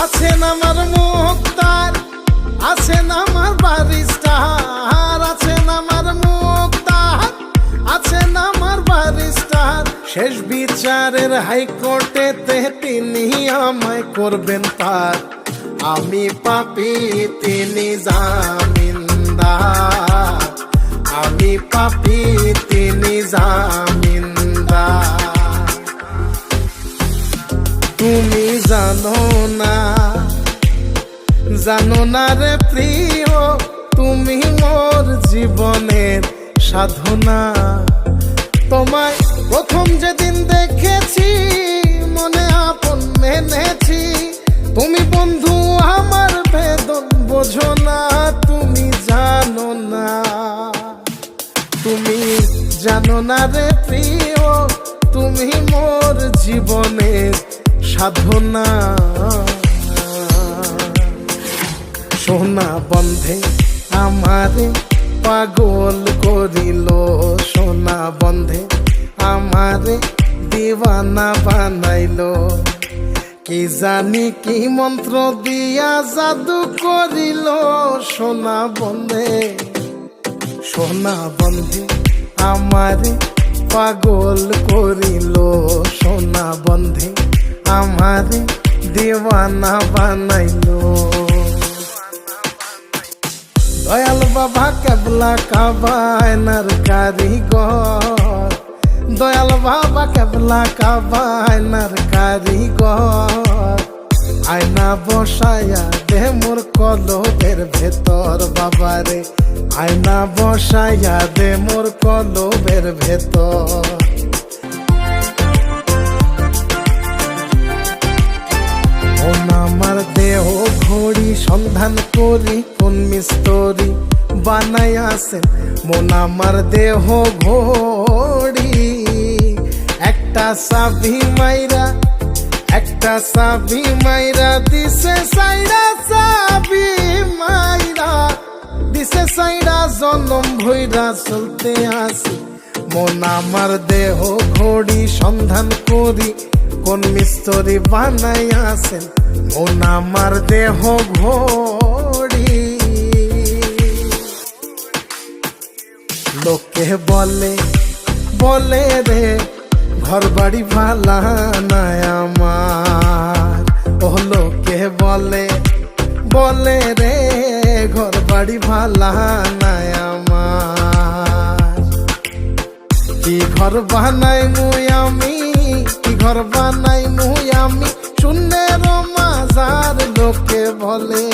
আছেন আমার মুক্তার, আছেন আমার বারিস্টার, আছেন আমার মুক্তার, আছেন আমার বারিস্টার। শেষ বিচারের হাইকোর্টেতে তিনি আমায় করবেন পার। আমি পাপী তিনি জামিনদার, আমি পাপী তিনি জামিনদার। তুমি জানো না, জানো না রে প্রিয়, তুমি মোর জীবনের সাধনা। তোমায় প্রথম যেদিন দেখেছি মনে আপন মেনেছি। তুমি বন্ধু আমার বেদন বোঝো না, তুমি জানো না, তুমি জানো না রে প্রিয়, তুমি মোর জীবনের সাধনা। সোনা বন্ধে আমারে পাগল করিল, সোনা বন্ধে আমারে দিওয়ানা বানাইল। কি জানি কি মন্ত্র দিয়া জাদু করিল, সোনা বন্ধে, সোনা বন্ধে আমারে পাগল করিল, সোনা বন্ধে আমারে দিওয়ানা বানাইল। দয়াল বাবা কেবলা কাবায়নার কারিগর, দয়াল বাবা কেবলা কাবায়নার কারিগর। আয়না বসায়া দে মোর কলবের ভেতর বাবারে, আয়না বসায়া দে মোর কলবের ভেতর। আমার দেহ ঘড়ি সন্ধান করি কোন মিস্ত্রি বানাই আছেন। মন আমার দেহ ঘড়ি একটা চাবি মাইরা, একটা চাবি মাইরা দিছে সাইরা, চাবি মাইরা দিছে সাইরা। জনম ভইরা চলতে আসি, মন আমার দেহ ঘড়ি সন্ধান করি কোন মিস্ত্রি বানাই আছেন। মন আমার দেহ ঘড়ি। লোকে বলে বলে রে ঘর বাড়ি ভালা নাই আমার, ও লোকে বলে বলে রে ঘর বাড়ি ভালা নাই আমার। কি ঘর বানাই মুই আমি, কি ঘর বানাই মুই আমি, শূন্যের মাঝার লোকে বলে